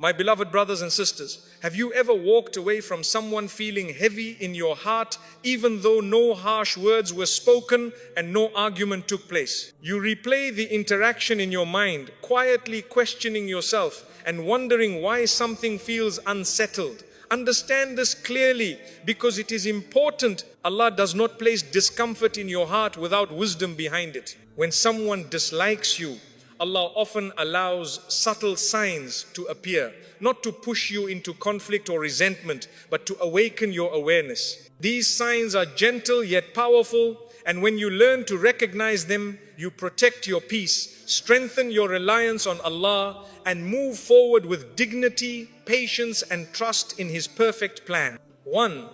My beloved brothers and sisters, have you ever walked away from someone feeling heavy in your heart, even though no harsh words were spoken and no argument took place? You replay the interaction in your mind, quietly questioning yourself and wondering why something feels unsettled. Understand this clearly, because it is important. Allah does not place discomfort in your heart without wisdom behind it. When someone dislikes you, Allah often allows subtle signs to appear, not to push you into conflict or resentment, but to awaken your awareness. These signs are gentle yet powerful, and when you learn to recognize them, you protect your peace, strengthen your reliance on Allah, and move forward with dignity, patience, and trust in His perfect plan. 1.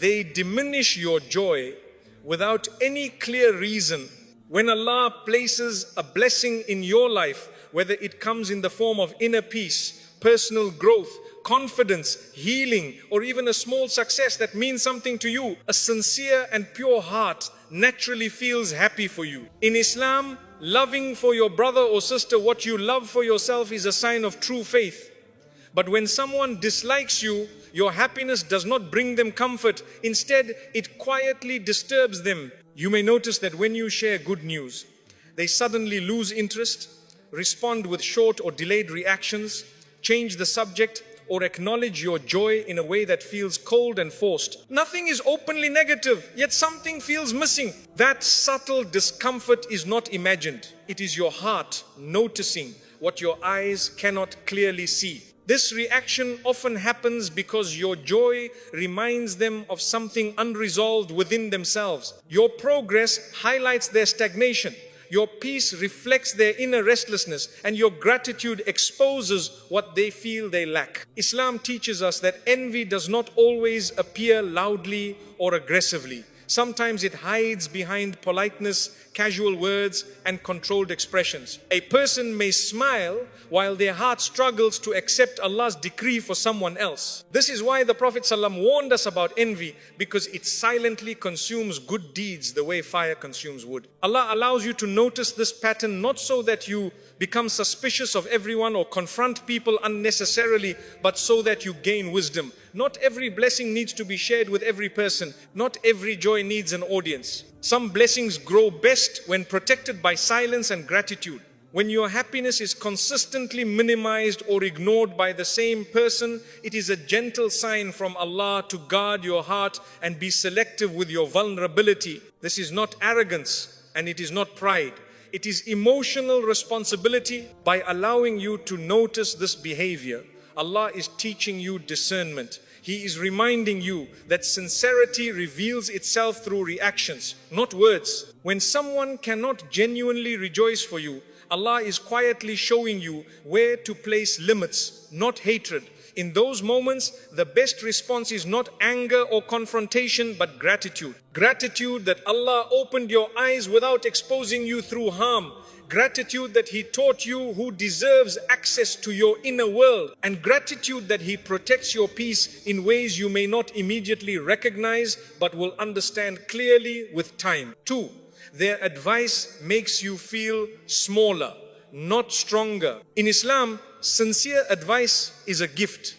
They diminish your joy without any clear reason. When Allah places a blessing in your life, whether it comes in the form of inner peace, personal growth, confidence, healing, or even a small success that means something to you, a sincere and pure heart naturally feels happy for you. In Islam, loving for your brother or sister what you love for yourself is a sign of true faith. But when someone dislikes you, your happiness does not bring them comfort. Instead, it quietly disturbs them. You may notice that when you share good news, they suddenly lose interest, respond with short or delayed reactions, change the subject, or acknowledge your joy in a way that feels cold and forced. Nothing is openly negative, yet something feels missing. That subtle discomfort is not imagined. It is your heart noticing what your eyes cannot clearly see. This reaction often happens because your joy reminds them of something unresolved within themselves. Your progress highlights their stagnation. Your peace reflects their inner restlessness, and your gratitude exposes what they feel they lack. Islam teaches us that envy does not always appear loudly or aggressively. Sometimes it hides behind politeness, casual words, and controlled expressions. A person may smile while their heart struggles to accept Allah's decree for someone else. This is why the Prophet ﷺ warned us about envy, because it silently consumes good deeds the way fire consumes wood. Allah allows you to notice this pattern not so that you become suspicious of everyone or confront people unnecessarily, but so that you gain wisdom. Not every blessing needs to be shared with every person. Not every joy needs an audience. Some blessings grow best when protected by silence and gratitude. When your happiness is consistently minimized or ignored by the same person, it is a gentle sign from Allah to guard your heart and be selective with your vulnerability. This is not arrogance and it is not pride. It is emotional responsibility. By allowing you to notice this behavior, Allah is teaching you discernment. He is reminding you that sincerity reveals itself through reactions, not words. When someone cannot genuinely rejoice for you, Allah is quietly showing you where to place limits, not hatred. In those moments, the best response is not anger or confrontation, but gratitude. Gratitude that Allah opened your eyes without exposing you through harm. Gratitude that He taught you who deserves access to your inner world. And gratitude that He protects your peace in ways you may not immediately recognize, but will understand clearly with time. 2. Their advice makes you feel smaller, not stronger. In Islam, sincere advice is a gift.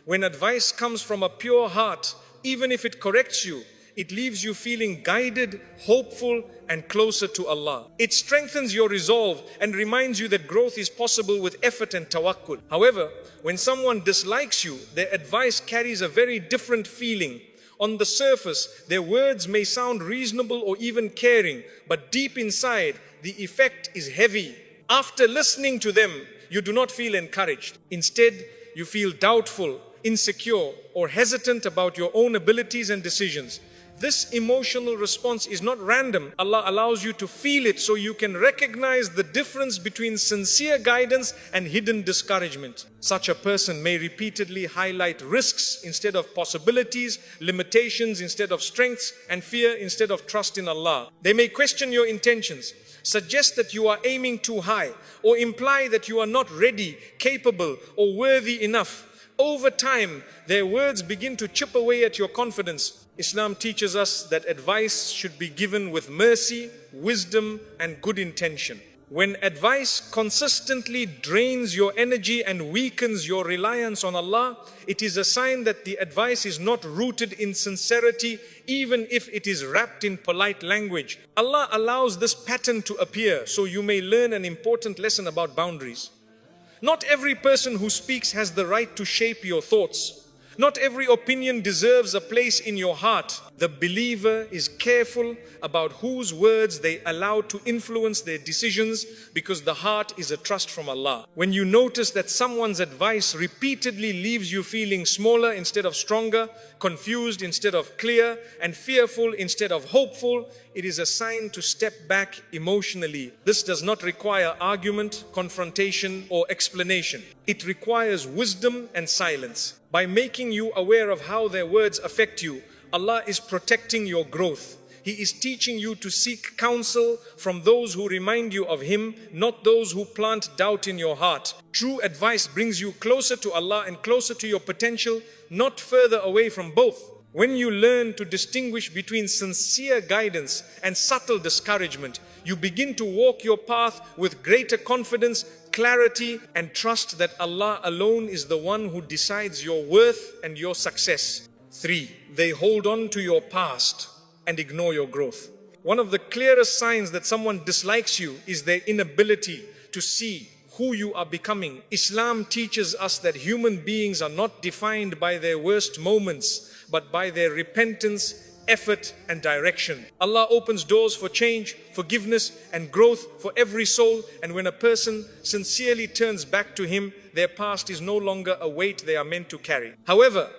When advice comes from a pure heart, even if it corrects you, it leaves you feeling guided, hopeful, and closer to Allah. It strengthens your resolve and reminds you that growth is possible with effort and tawakkul. However, when someone dislikes you, their advice carries a very different feeling. On the surface, their words may sound reasonable or even caring, but deep inside, the effect is heavy. After listening to them, you do not feel encouraged. Instead, you feel doubtful, insecure, or hesitant about your own abilities and decisions. This emotional response is not random. Allah allows you to feel it so you can recognize the difference between sincere guidance and hidden discouragement. Such a person may repeatedly highlight risks instead of possibilities, limitations instead of strengths, and fear instead of trust in Allah. They may question your intentions, suggest that you are aiming too high, or imply that you are not ready, capable, or worthy enough. Over time, their words begin to chip away at your confidence. Islam teaches us that advice should be given with mercy, wisdom, and good intention. When advice consistently drains your energy and weakens your reliance on Allah, it is a sign that the advice is not rooted in sincerity, even if it is wrapped in polite language. Allah allows this pattern to appear so you may learn an important lesson about boundaries. Not every person who speaks has the right to shape your thoughts. Not every opinion deserves a place in your heart. The believer is careful about whose words they allow to influence their decisions, because the heart is a trust from Allah. When you notice that someone's advice repeatedly leaves you feeling smaller instead of stronger, confused instead of clear, and fearful instead of hopeful, it is a sign to step back emotionally. This does not require argument, confrontation, or explanation. It requires wisdom and silence. By making you aware of how their words affect you, Allah is protecting your growth. He is teaching you to seek counsel from those who remind you of Him, not those who plant doubt in your heart. True advice brings you closer to Allah and closer to your potential, not further away from both. When you learn to distinguish between sincere guidance and subtle discouragement, you begin to walk your path with greater confidence, clarity, and trust that Allah alone is the one who decides your worth and your success. 3. They hold on to your past and ignore your growth. One of the clearest signs that someone dislikes you is their inability to see who you are becoming. Islam teaches us that human beings are not defined by their worst moments, but by their repentance, effort, and direction. Allah opens doors for change, forgiveness, and growth for every soul, and when a person sincerely turns back to Him, their past is no longer a weight they are meant to carry. However,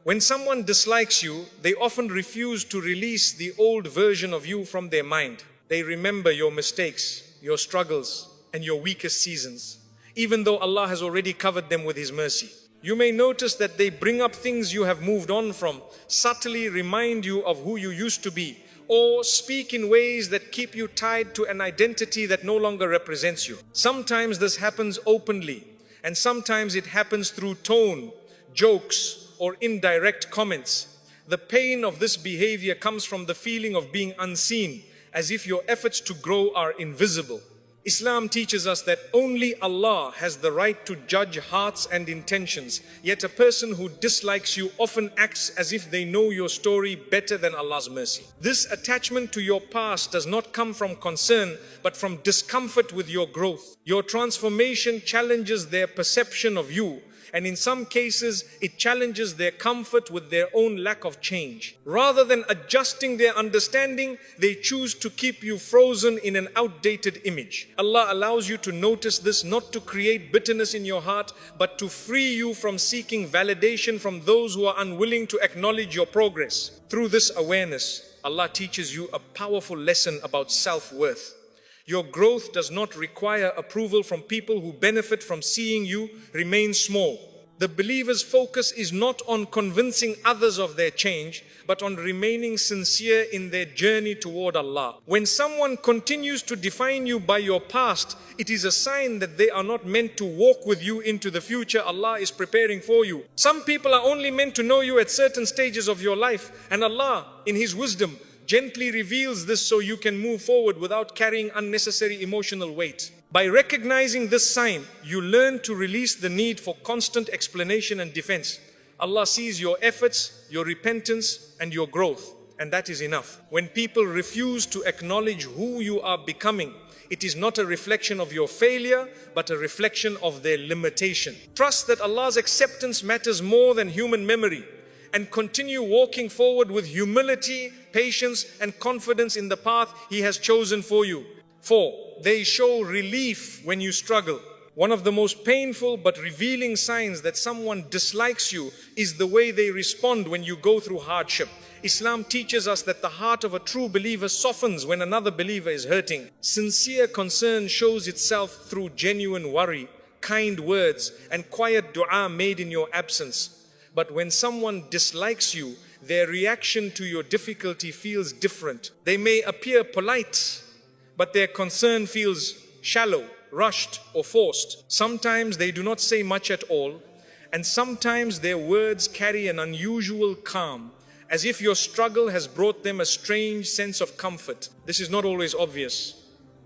when someone dislikes you, they often refuse to release the old version of you from their mind. They remember your mistakes, your struggles, and your weakest seasons, even though Allah has already covered them with His mercy. You may notice that they bring up things you have moved on from, subtly remind you of who you used to be, or speak in ways that keep you tied to an identity that no longer represents you. Sometimes this happens openly, and sometimes it happens through tone, jokes, or indirect comments. The pain of this behavior comes from the feeling of being unseen, as if your efforts to grow are invisible. Islam teaches us that only Allah has the right to judge hearts and intentions, yet a person who dislikes you often acts as if they know your story better than Allah's mercy. This attachment to your past does not come from concern, but from discomfort with your growth. Your transformation challenges their perception of you, and in some cases, it challenges their comfort with their own lack of change. Rather than adjusting their understanding, they choose to keep you frozen in an outdated image. Allah allows you to notice this not to create bitterness in your heart, but to free you from seeking validation from those who are unwilling to acknowledge your progress. Through this awareness, Allah teaches you a powerful lesson about self-worth. Your growth does not require approval from people who benefit from seeing you remain small. The believer's focus is not on convincing others of their change, but on remaining sincere in their journey toward Allah. When someone continues to define you by your past, it is a sign that they are not meant to walk with you into the future Allah is preparing for you. Some people are only meant to know you at certain stages of your life, and Allah, in His wisdom, gently reveals this so you can move forward without carrying unnecessary emotional weight. By recognizing this sign, you learn to release the need for constant explanation and defense. Allah sees your efforts, your repentance, and your growth, and that is enough. When people refuse to acknowledge who you are becoming, it is not a reflection of your failure, but a reflection of their limitation. Trust that Allah's acceptance matters more than human memory, and continue walking forward with humility, patience, and confidence in the path He has chosen for you. 4. They show relief when you struggle. One of the most painful but revealing signs that someone dislikes you is the way they respond when you go through hardship. Islam teaches us that the heart of a true believer softens when another believer is hurting. Sincere concern shows itself through genuine worry, kind words, and quiet dua made in your absence. But when someone dislikes you, their reaction to your difficulty feels different. They may appear polite, but their concern feels shallow, rushed, or forced. Sometimes they do not say much at all, and sometimes their words carry an unusual calm, as if your struggle has brought them a strange sense of comfort. This is not always obvious,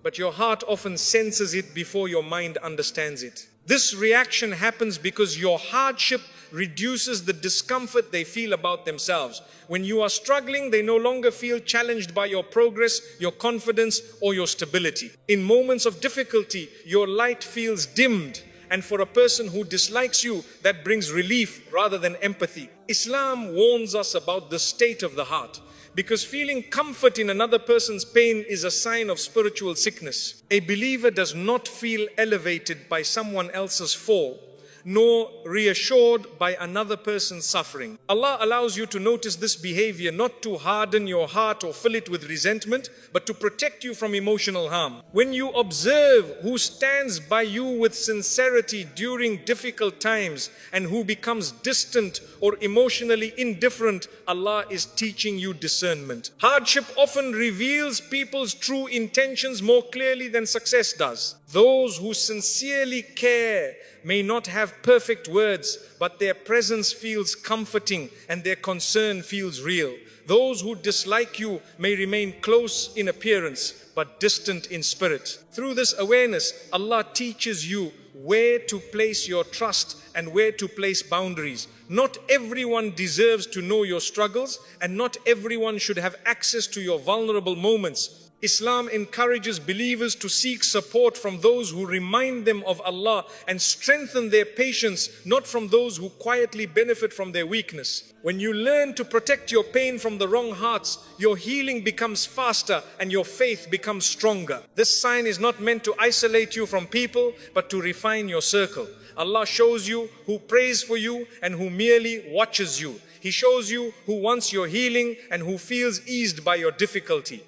but your heart often senses it before your mind understands it. This reaction happens because your hardship reduces the discomfort they feel about themselves. When you are struggling, they no longer feel challenged by your progress, your confidence, or your stability. In moments of difficulty, your light feels dimmed. And for a person who dislikes you, that brings relief rather than empathy. Islam warns us about the state of the heart, because feeling comfort in another person's pain is a sign of spiritual sickness. A believer does not feel elevated by someone else's fall, nor reassured by another person's suffering. Allah allows you to notice this behavior not to harden your heart or fill it with resentment, but to protect you from emotional harm. When you observe who stands by you with sincerity during difficult times and who becomes distant or emotionally indifferent, Allah is teaching you discernment. Hardship often reveals people's true intentions more clearly than success does. Those who sincerely care may not have perfect words, but their presence feels comforting and their concern feels real. Those who dislike you may remain close in appearance, but distant in spirit. Through this awareness, Allah teaches you where to place your trust and where to place boundaries. Not everyone deserves to know your struggles, and not everyone should have access to your vulnerable moments. Islam encourages believers to seek support from those who remind them of Allah and strengthen their patience, not from those who quietly benefit from their weakness. When you learn to protect your pain from the wrong hearts, your healing becomes faster and your faith becomes stronger. This sign is not meant to isolate you from people, but to refine your circle. Allah shows you who prays for you and who merely watches you. He shows you who wants your healing and who feels eased by your difficulty.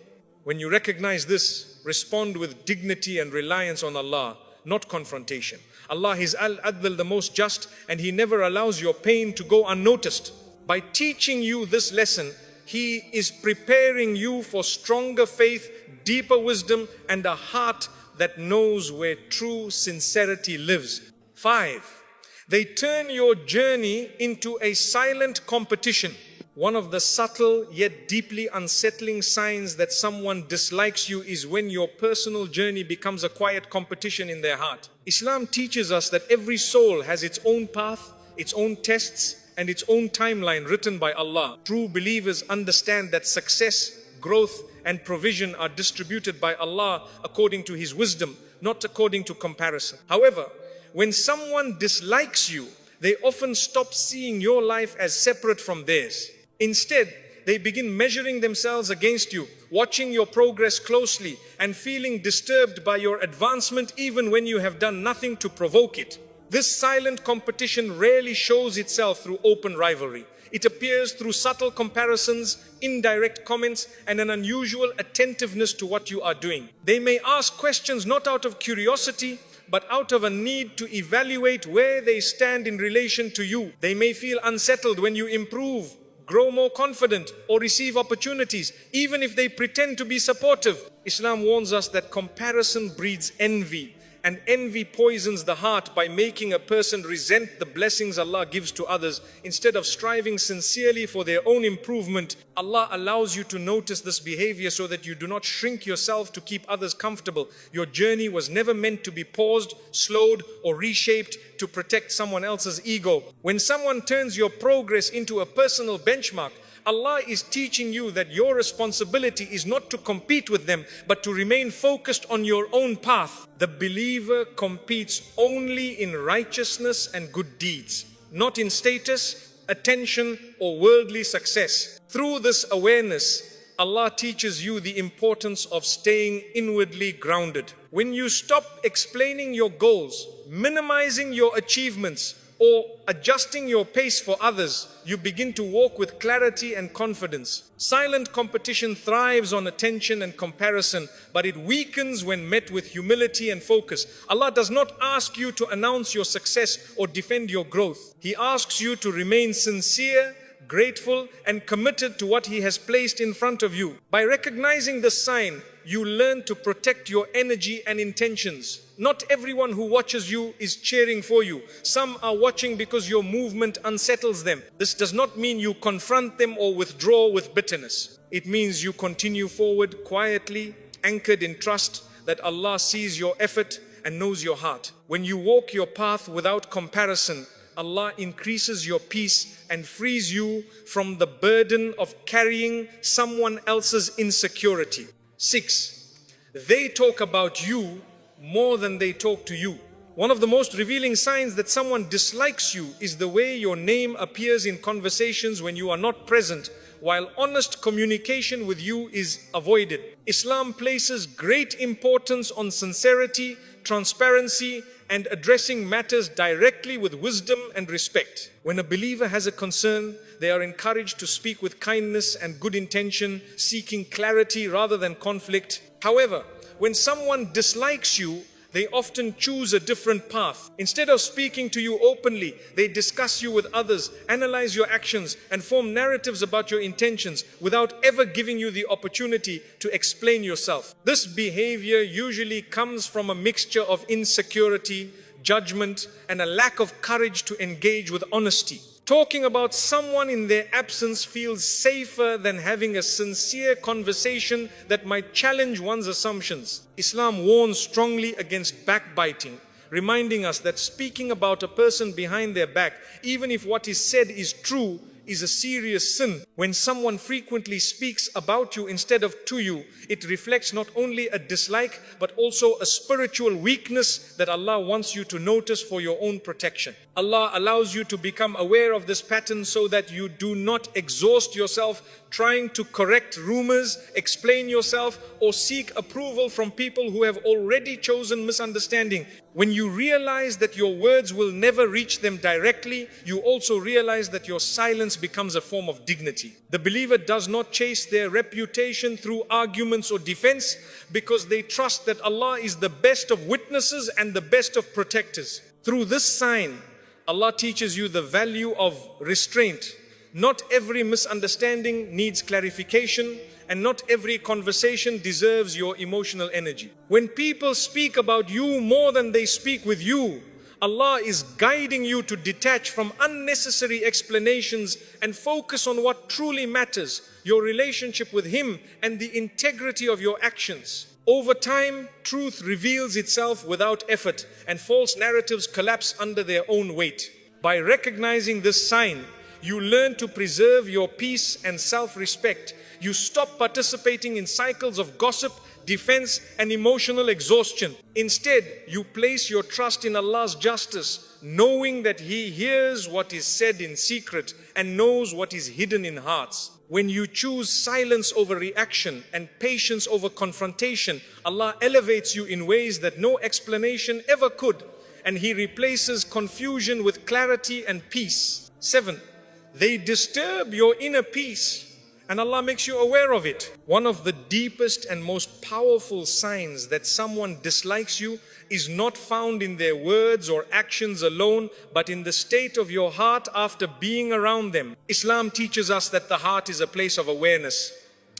When you recognize this, respond with dignity and reliance on Allah, not confrontation. Allah is Al-Adl, the most just, and He never allows your pain to go unnoticed. By teaching you this lesson, He is preparing you for stronger faith, deeper wisdom, and a heart that knows where true sincerity lives. 5. They turn your journey into a silent competition. One of the subtle yet deeply unsettling signs that someone dislikes you is when your personal journey becomes a quiet competition in their heart. Islam teaches us that every soul has its own path, its own tests, and its own timeline written by Allah. True believers understand that success, growth, and provision are distributed by Allah according to His wisdom, not according to comparison. However, when someone dislikes you, they often stop seeing your life as separate from theirs. Instead, they begin measuring themselves against you, watching your progress closely, and feeling disturbed by your advancement even when you have done nothing to provoke it. This silent competition rarely shows itself through open rivalry. It appears through subtle comparisons, indirect comments, and an unusual attentiveness to what you are doing. They may ask questions not out of curiosity, but out of a need to evaluate where they stand in relation to you. They may feel unsettled when you improve, grow more confident, or receive opportunities, even if they pretend to be supportive. Islam warns us that comparison breeds envy, and envy poisons the heart by making a person resent the blessings Allah gives to others. Instead of striving sincerely for their own improvement, Allah allows you to notice this behavior so that you do not shrink yourself to keep others comfortable. Your journey was never meant to be paused, slowed, or reshaped to protect someone else's ego. When someone turns your progress into a personal benchmark, Allah is teaching you that your responsibility is not to compete with them, but to remain focused on your own path. The believer competes only in righteousness and good deeds, not in status, attention, or worldly success. Through this awareness, Allah teaches you the importance of staying inwardly grounded. When you stop explaining your goals, minimizing your achievements, or adjusting your pace for others, you begin to walk with clarity and confidence. Silent competition thrives on attention and comparison, but it weakens when met with humility and focus. Allah does not ask you to announce your success or defend your growth. He asks you to remain sincere, grateful, and committed to what He has placed in front of you. By recognizing this sign, you learn to protect your energy and intentions. Not everyone who watches you is cheering for you. Some are watching because your movement unsettles them. This does not mean you confront them or withdraw with bitterness. It means you continue forward quietly, anchored in trust, that Allah sees your effort and knows your heart. When you walk your path without comparison, Allah increases your peace and frees you from the burden of carrying someone else's insecurity. 6. They talk about you more than they talk to you. One of the most revealing signs that someone dislikes you is the way your name appears in conversations when you are not present, while honest communication with you is avoided. Islam places great importance on sincerity, transparency, and addressing matters directly with wisdom and respect. When a believer has a concern, they are encouraged to speak with kindness and good intention, seeking clarity rather than conflict. However, when someone dislikes you, they often choose a different path. Instead of speaking to you openly, they discuss you with others, analyze your actions, and form narratives about your intentions without ever giving you the opportunity to explain yourself. This behavior usually comes from a mixture of insecurity, judgment, and a lack of courage to engage with honesty. Talking about someone in their absence feels safer than having a sincere conversation that might challenge one's assumptions. Islam warns strongly against backbiting, reminding us that speaking about a person behind their back, even if what is said is true, is a serious sin. When someone frequently speaks about you instead of to you, it reflects not only a dislike but also a spiritual weakness that Allah wants you to notice for your own protection. Allah allows you to become aware of this pattern so that you do not exhaust yourself trying to correct rumors, explain yourself, or seek approval from people who have already chosen misunderstanding. When you realize that your words will never reach them directly, you also realize that your silence becomes a form of dignity. The believer does not chase their reputation through arguments or defense because they trust that Allah is the best of witnesses and the best of protectors. Through this sign, Allah teaches you the value of restraint. Not every misunderstanding needs clarification, and not every conversation deserves your emotional energy. When people speak about you more than they speak with you, Allah is guiding you to detach from unnecessary explanations and focus on what truly matters, your relationship with Him and the integrity of your actions. Over time, truth reveals itself without effort, and false narratives collapse under their own weight. By recognizing this sign, you learn to preserve your peace and self-respect. You stop participating in cycles of gossip, defense, and emotional exhaustion. Instead, you place your trust in Allah's justice, knowing that He hears what is said in secret and knows what is hidden in hearts. When you choose silence over reaction and patience over confrontation, Allah elevates you in ways that no explanation ever could, and He replaces confusion with clarity and peace. 7. They disturb your inner peace, and Allah makes you aware of it. One of the deepest and most powerful signs that someone dislikes you is not found in their words or actions alone, but in the state of your heart after being around them. Islam teaches us that the heart is a place of awareness,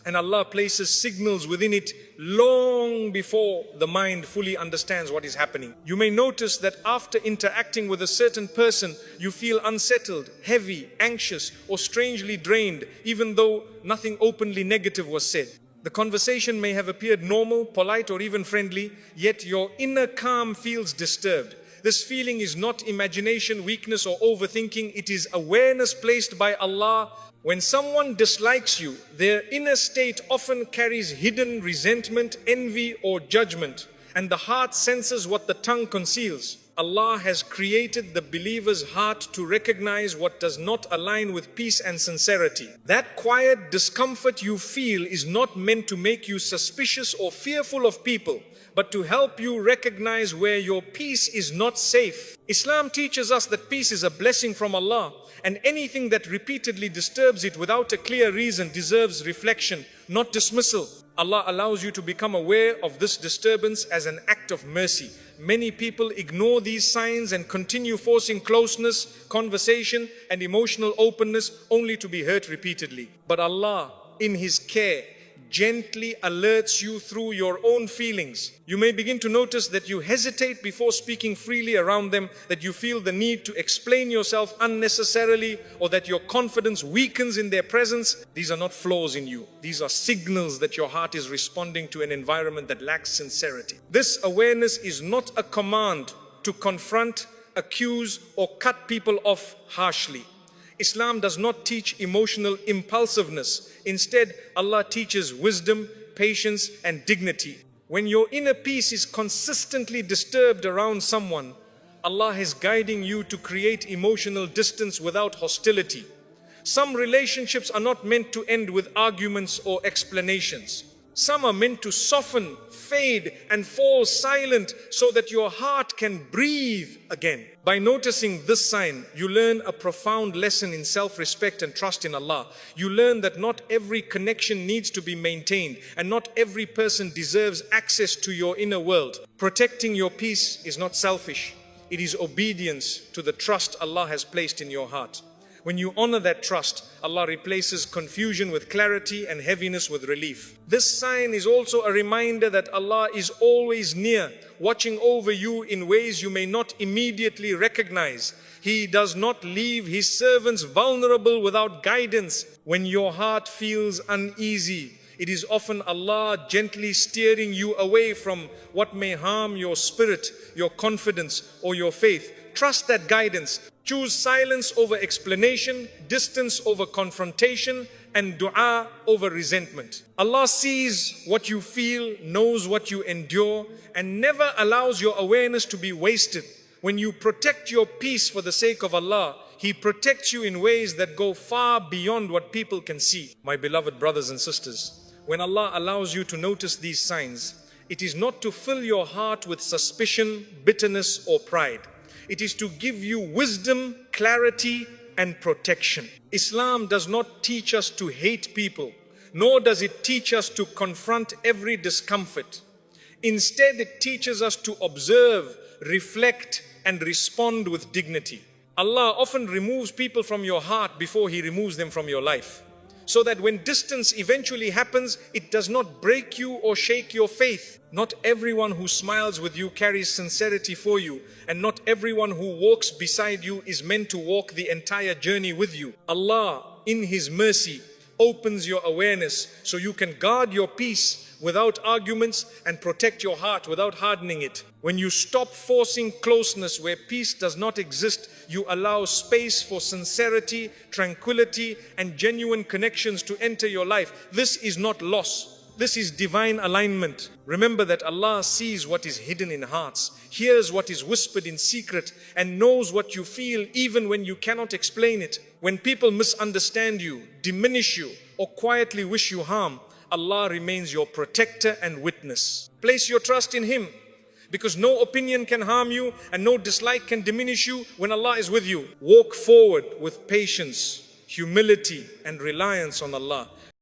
and Allah places signals within it long before the mind fully understands what is happening. You may notice that after interacting with a certain person, you feel unsettled, heavy, anxious, or strangely drained, even though nothing openly negative was said. The conversation may have appeared normal, polite, or even friendly, yet your inner calm feels disturbed. This feeling is not imagination, weakness, or overthinking. It is awareness placed by Allah. When someone dislikes you, their inner state often carries hidden resentment, envy, or judgment, and the heart senses what the tongue conceals. Allah has created the believer's heart to recognize what does not align with peace and sincerity. That quiet discomfort you feel is not meant to make you suspicious or fearful of people, but to help you recognize where your peace is not safe. Islam teaches us that peace is a blessing from Allah, and anything that repeatedly disturbs it without a clear reason deserves reflection, not dismissal. Allah allows you to become aware of this disturbance as an act of mercy. Many people ignore these signs and continue forcing closeness, conversation, and emotional openness only to be hurt repeatedly. But Allah, in His care, gently alerts you through your own feelings. You may begin to notice that you hesitate before speaking freely around them, that you feel the need to explain yourself unnecessarily, or that your confidence weakens in their presence. These are not flaws in you. These are signals that your heart is responding to an environment that lacks sincerity. This awareness is not a command to confront, accuse, or cut people off harshly. Islam does not teach emotional impulsiveness. Instead, Allah teaches wisdom, patience, and dignity. When your inner peace is consistently disturbed around someone, Allah is guiding you to create emotional distance without hostility. Some relationships are not meant to end with arguments or explanations. Some are meant to soften, fade, and fall silent so that your heart can breathe again. By noticing this sign, you learn a profound lesson in self-respect and trust in Allah. You learn that not every connection needs to be maintained, and not every person deserves access to your inner world. Protecting your peace is not selfish. It is obedience to the trust Allah has placed in your heart. When you honor that trust, Allah replaces confusion with clarity and heaviness with relief. This sign is also a reminder that Allah is always near, watching over you in ways you may not immediately recognize. He does not leave His servants vulnerable without guidance. When your heart feels uneasy, it is often Allah gently steering you away from what may harm your spirit, your confidence, or your faith. Trust that guidance. Choose silence over explanation, distance over confrontation, and dua over resentment. Allah sees what you feel, knows what you endure, and never allows your awareness to be wasted. When you protect your peace for the sake of Allah, He protects you in ways that go far beyond what people can see. My beloved brothers and sisters, when Allah allows you to notice these signs, it is not to fill your heart with suspicion, bitterness, or pride. It is to give you wisdom, clarity, and protection. Islam does not teach us to hate people, nor does it teach us to confront every discomfort. Instead, it teaches us to observe, reflect, and respond with dignity. Allah often removes people from your heart before He removes them from your life, so that when distance eventually happens, it does not break you or shake your faith. Not everyone who smiles with you carries sincerity for you, and not everyone who walks beside you is meant to walk the entire journey with you. Allah, in His mercy, opens your awareness so you can guard your peace without arguments and protect your heart without hardening it. When you stop forcing closeness where peace does not exist, you allow space for sincerity, tranquility, and genuine connections to enter your life. This is not loss. This is divine alignment. Remember that Allah sees what is hidden in hearts, hears what is whispered in secret, and knows what you feel even when you cannot explain it. When people misunderstand you, diminish you, or quietly wish you harm, Allah remains your protector and witness. Place your trust in Him, because no opinion can harm you and no dislike can diminish you when Allah is with you. Walk forward with patience, humility, and reliance on Allah.